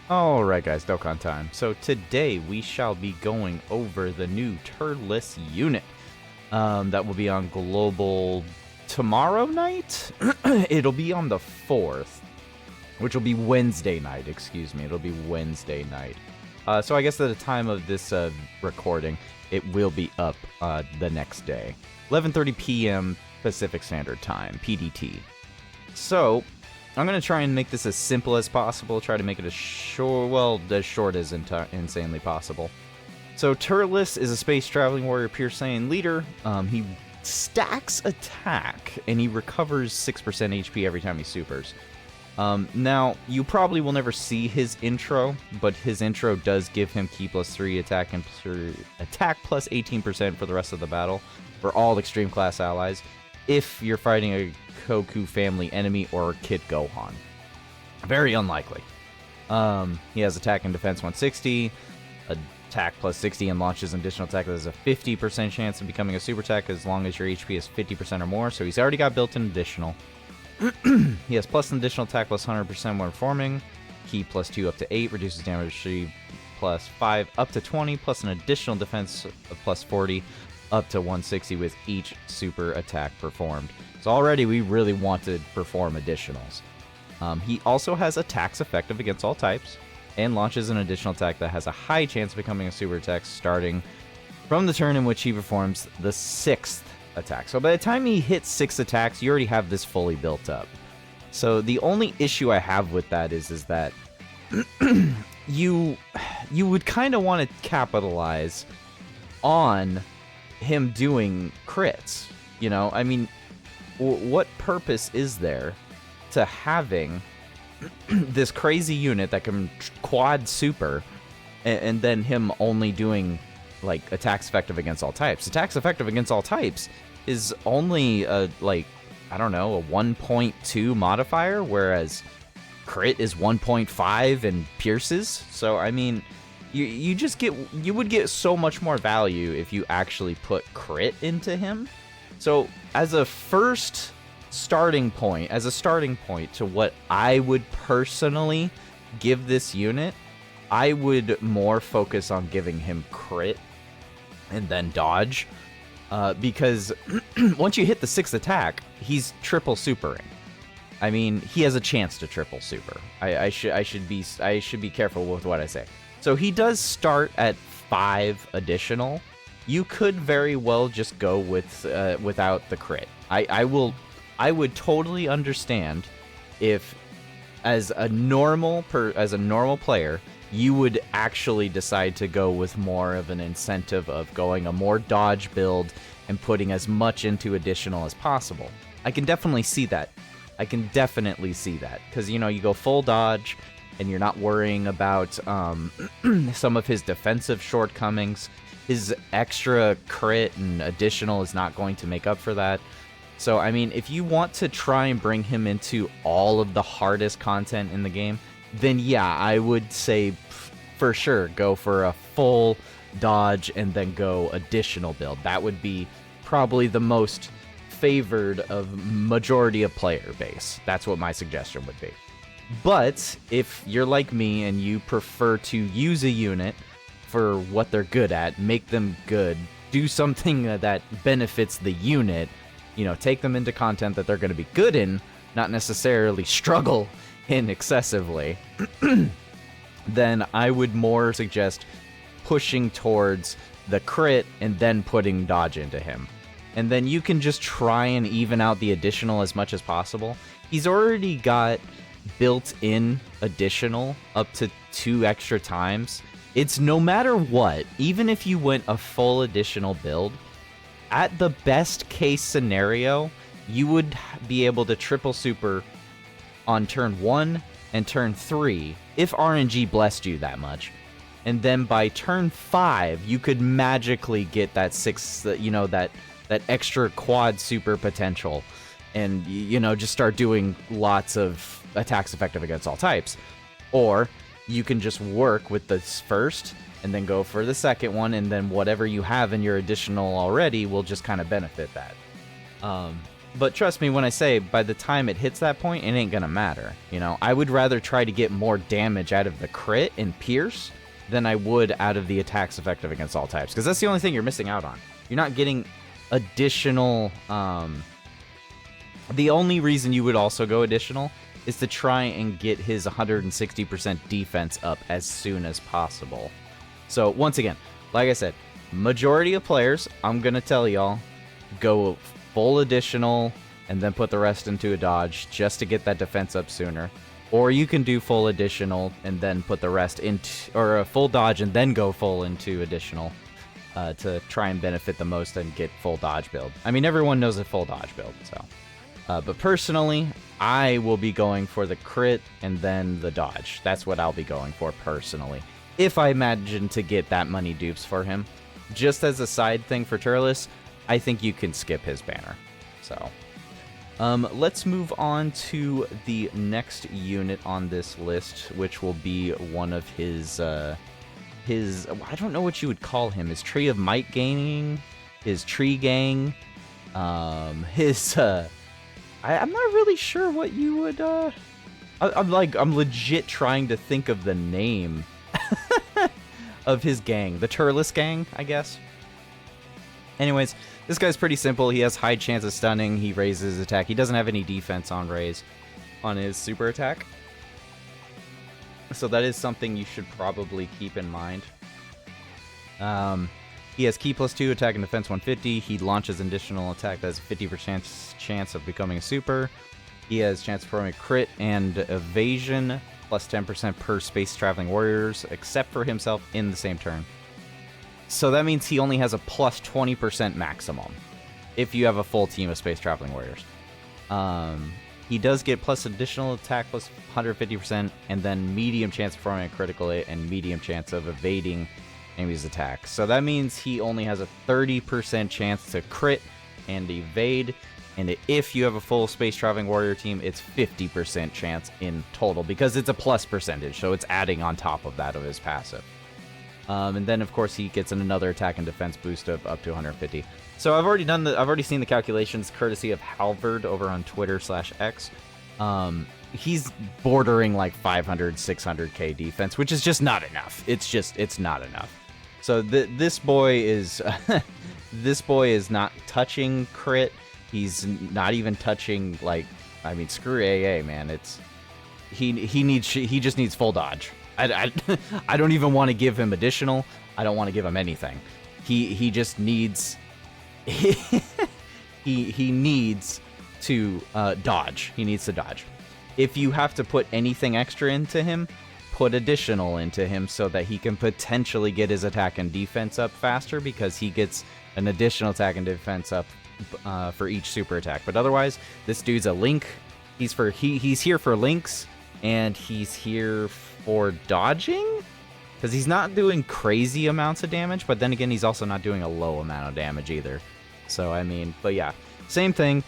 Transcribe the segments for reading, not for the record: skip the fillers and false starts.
Alright guys, Dokkan time. So today we shall be going over the new Turles unit. That will be on Global tomorrow night? It'll be on the 4th, which will be Wednesday night, excuse me. It'll be Wednesday night. So I guess at the time of this recording, it will be up the next day. 11:30 p.m. Pacific Standard Time, PDT. So, I'm going to try and make this as simple as possible, try to make it as short as insanely possible. So Turles is a space-traveling warrior pure Saiyan leader. He stacks attack, and he recovers 6% HP every time he supers. Now, you probably will never see his intro, but his intro does give him Ki +3 attack and attack plus 18% for the rest of the battle for all extreme class allies, if you're fighting a Goku family enemy or Kid Gohan. Very unlikely. He has attack and defense 160, attack plus 60, and launches an additional attack that has a 50% chance of becoming a super attack as long as your HP is 50% or more, so he's already got built-in additional. He has plus an additional attack plus 100% when forming, Ki +2 up to 8, reduces damage plus 5 up to 20, plus an additional defense of plus 40 up to 160 with each super attack performed. So already we really want to perform additionals. He also has attacks effective against all types, and launches an additional attack that has a high chance of becoming a super attack starting from the turn in which he performs the 6th attack. So by the time he hits 6 attacks, you already have this fully built up. So the only issue I have with that is that you would kind of want to capitalize on him doing crits. You know, I mean, what purpose is there to having this crazy unit that can quad super and then him only doing like attacks effective against all types? Attacks effective against all types is only a, like, I don't know, a 1.2 modifier, whereas crit is 1.5 and pierces. So I mean, you would get so much more value if you actually put crit into him. So as a starting point to what I would personally give this unit, I would more focus on giving him crit and then dodge, because once you hit the 6th attack, he's triple supering. I mean, he has a chance to triple super. I should be careful with what I say. So he does start at 5 additional. You could very well just go with without the crit. I would totally understand if, as a normal player, you would actually decide to go with more of an incentive of going a more dodge build and putting as much into additional as possible. I can definitely see that. Because, you know, you go full dodge, and you're not worrying about some of his defensive shortcomings. His extra crit and additional is not going to make up for that. So, I mean, if you want to try and bring him into all of the hardest content in the game, then yeah, I would say for sure go for a full dodge and then go additional build. That would be probably the most favored of majority of player base. That's what my suggestion would be. But if you're like me and you prefer to use a unit for what they're good at, make them good, do something that benefits the unit, you know, take them into content that they're going to be good in, not necessarily struggle in excessively, then I would more suggest pushing towards the crit and then putting dodge into him. And then you can just try and even out the additional as much as possible. He's already got built-in additional up to 2 extra times. It's no matter what, even if you went a full additional build, at the best case scenario, you would be able to triple super on turn 1 and turn 3 if RNG blessed you that much. And then by turn 5, you could magically get that 6, you know, that extra quad super potential, and, you know, just start doing lots of attacks effective against all types. Or you can just work with the first and then go for the second one, and then whatever you have in your additional already will just kind of benefit that. But trust me when I say, by the time it hits that point, it ain't gonna matter. You know, I would rather try to get more damage out of the crit and pierce than I would out of the attacks effective against all types. Because that's the only thing you're missing out on. You're not getting additional... the only reason you would also go additional is to try and get his 160% defense up as soon as possible. So, once again, like I said, majority of players, I'm gonna tell y'all, go full additional and then put the rest into a dodge just to get that defense up sooner. Or you can do full additional and then put the rest into, or a full dodge and then go full into additional to try and benefit the most and get full dodge build. I mean, everyone knows a full dodge build, so. But personally, I will be going for the crit and then the dodge. That's what I'll be going for personally. If I imagine to get that many dupes for him. Just as a side thing for Turles, I think you can skip his banner. So, let's move on to the next unit on this list, which will be one of his, I don't know what you would call him, his Tree of Might gaining, his Tree Gang, I'm not really sure what you would, I'm legit trying to think of the name of his gang. The Turles gang, I guess. Anyways, this guy's pretty simple. He has high chance of stunning. He raises his attack. He doesn't have any defense on raise on his super attack. So that is something you should probably keep in mind. He has Ki +2, attack and defense 150. He launches an additional attack that has a 50% chance of becoming a super. He has chance of performing a crit and evasion, plus 10% per space traveling warriors, except for himself in the same turn. So that means he only has a plus 20% maximum if you have a full team of space traveling warriors. He does get plus additional attack plus 150%, and then medium chance of performing a critical hit and medium chance of evading enemy's attacks. So that means he only has a 30% chance to crit and evade, and if you have a full space traveling warrior team, it's 50% chance in total, because it's a plus percentage, so it's adding on top of that of his passive. And then of course he gets another attack and defense boost of up to 150. So I've already seen the calculations courtesy of Halvard over on Twitter/X. He's bordering like 500, 600k defense, which is just not enough. It's not enough. So this boy is this boy is not touching crit. He's not even touching, like, I mean, screw AA, man. He just needs full dodge. I don't even want to give him additional. I don't want to give him anything. He just needs he needs to dodge. He needs to dodge. If you have to put anything extra into him, put additional into him so that he can potentially get his attack and defense up faster, because he gets an additional attack and defense up for each super attack. But otherwise, this dude's a link. He's here for links, and he's here for dodging, because he's not doing crazy amounts of damage, but then again, he's also not doing a low amount of damage either. So, I mean, but yeah, same thing,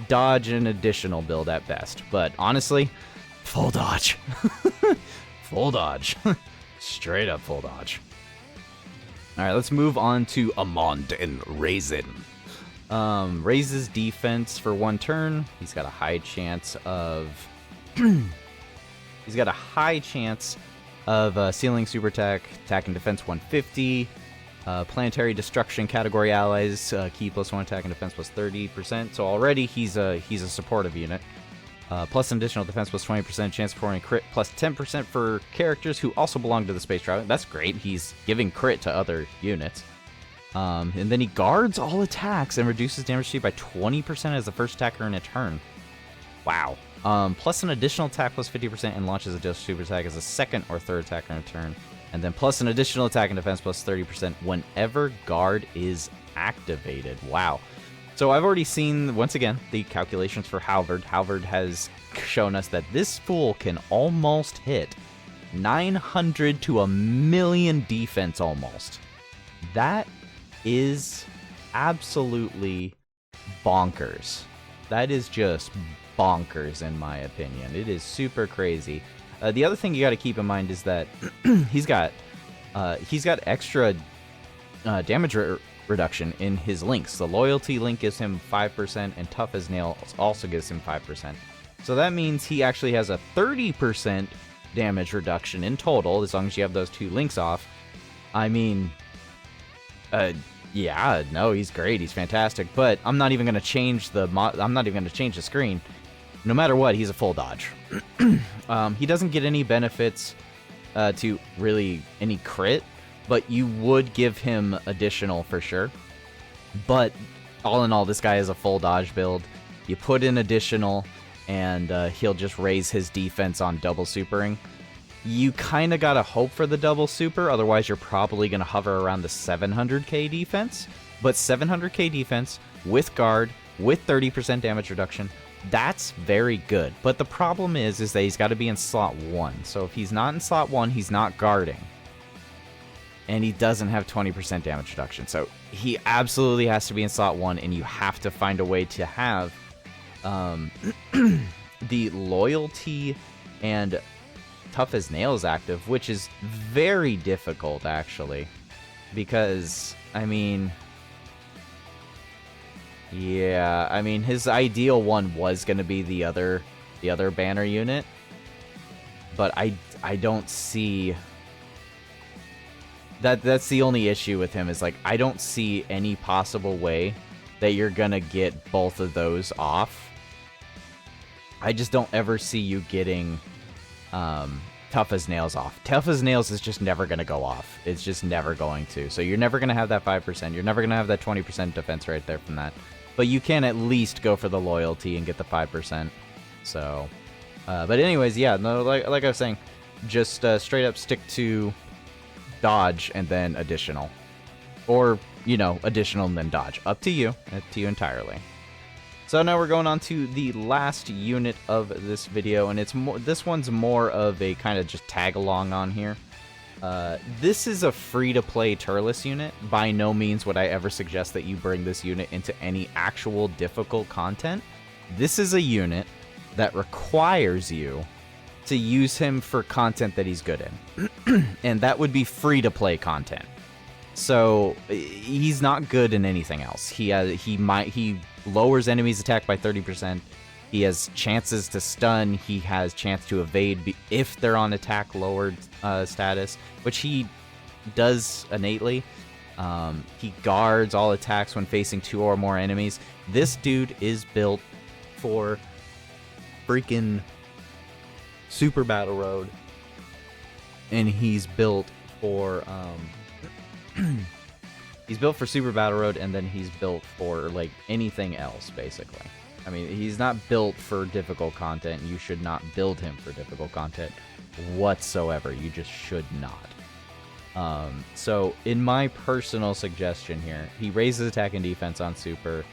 dodge and additional build at best. But honestly, full dodge. Full dodge. Straight up full dodge. Alright, let's move on to Amand and Raisin. Raises defense for one turn. He's got a high chance of... He's got a high chance of sealing super attack, attack and defense 150. Planetary destruction category allies, Ki +1 attack and defense plus 30%. So already he's a supportive unit. Plus an additional defense plus 20% chance of performing crit, plus 10% for characters who also belong to the space travel. That's great. He's giving crit to other units. And then he guards all attacks and reduces damage to you by 20% as the first attacker in a turn. Wow. Plus an additional attack plus 50% and launches a just super attack as a second or third attacker in a turn. And then plus an additional attack and defense plus 30% whenever guard is activated. Wow. So I've already seen, once again, the calculations for Halvard. Halvard has shown us that this fool can almost hit 900 to 1,000,000 defense almost. That is absolutely bonkers. That is just bonkers in my opinion. It is super crazy. The other thing you got to keep in mind is that he's got extra damage reduction in his links. The loyalty link gives him 5%, and tough as nails also gives him 5%. So that means he actually has a 30% damage reduction in total, as long as you have those 2 links off. I mean, yeah, no, he's great, he's fantastic, but I'm not even going to change the screen. No matter what, he's a full dodge. He doesn't get any benefits to really any crit, but you would give him additional for sure. But all in all, this guy is a full dodge build. You put in additional, and he'll just raise his defense on double supering. You kind of got to hope for the double super, otherwise you're probably going to hover around the 700k defense. But 700k defense with guard, with 30% damage reduction, that's very good. But the problem is that he's got to be in slot 1. So if he's not in slot 1, he's not guarding. And he doesn't have 20% damage reduction. So he absolutely has to be in slot 1, and you have to find a way to have the loyalty and tough as nails active, which is very difficult, actually. Because, I mean... yeah, I mean, his ideal one was going to be the other banner unit. But I don't see... That's the only issue with him, is like, I don't see any possible way that you're gonna get both of those off. I just don't ever see you getting tough as nails off. Tough as nails is just never gonna go off. It's just never going to. So you're never gonna have that 5%. You're never gonna have that 20% defense right there from that. But you can at least go for the loyalty and get the 5%. So, but anyways, yeah, no, like I was saying, just straight up stick to dodge and then additional, or you know, additional and then dodge. Up to you entirely. So now we're going on to the last unit of this video, and it's more, this one's more of a kind of just tag along on here. This is a free-to-play Turles unit. By no means would I ever suggest that you bring this unit into any actual difficult content. This is a unit that requires you to use him for content that he's good in. And that would be free-to-play content. So he's not good in anything else. He lowers enemies' attack by 30%. He has chances to stun. He has chance to evade if they're on attack lowered status, which he does innately. He guards all attacks when facing 2 or more enemies. This dude is built for freaking Super Battle Road, and he's built for he's built for Super Battle Road, and then he's built for like anything else, basically. I mean, he's not built for difficult content. You should not build him for difficult content whatsoever. You just should not. So in my personal suggestion here, he raises attack and defense on Super.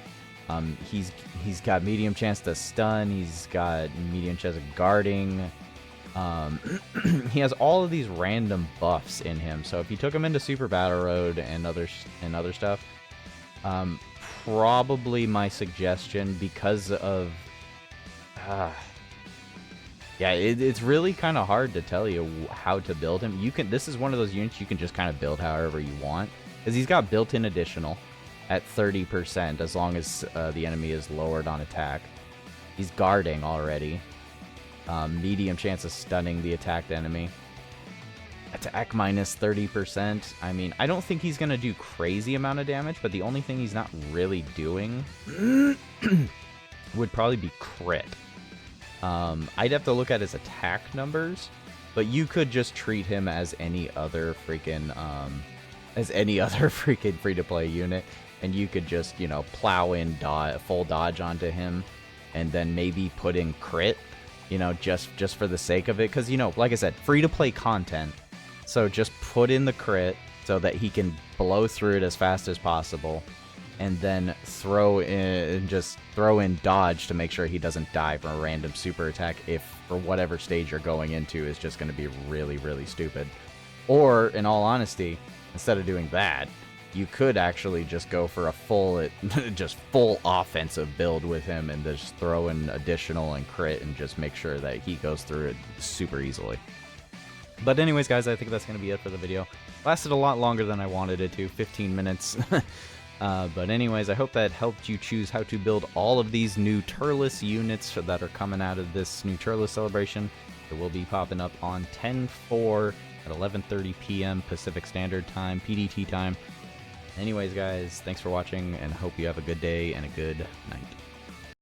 He's got medium chance to stun. He's got medium chance of guarding. He has all of these random buffs in him. So if you took him into Super Battle Road and other stuff, probably my suggestion, because of yeah, it's really kind of hard to tell you how to build him. This is one of those units you can just kind of build however you want, because he's got built-in additional at 30% as long as the enemy is lowered on attack. He's guarding already. Medium chance of stunning the attacked enemy. Attack minus 30%. I mean, I don't think he's going to do crazy amount of damage, but the only thing he's not really doing would probably be crit. I'd have to look at his attack numbers, but you could just treat him as any other freaking free-to-play unit, and you could just, you know, plow in full dodge onto him, and then maybe put in crit, you know, just for the sake of it, because, you know, like I said, free-to-play content. So just put in the crit so that he can blow through it as fast as possible, and then throw in dodge to make sure he doesn't die from a random super attack if, for whatever stage you're going into, is just going to be really, really stupid. Or, in all honesty, instead of doing that, you could actually just go for a full offensive build with him, and just throw in additional and crit and just make sure that he goes through it super easily. But anyways, guys, I think that's going to be it for the video. Lasted a lot longer than I wanted it to, 15 minutes. But anyways, I hope that helped you choose how to build all of these new Turles units that are coming out of this new Turles celebration. It will be popping up on 10/4 at 11:30 p.m. Pacific Standard Time, PDT time. Anyways, guys, thanks for watching, and hope you have a good day and a good night.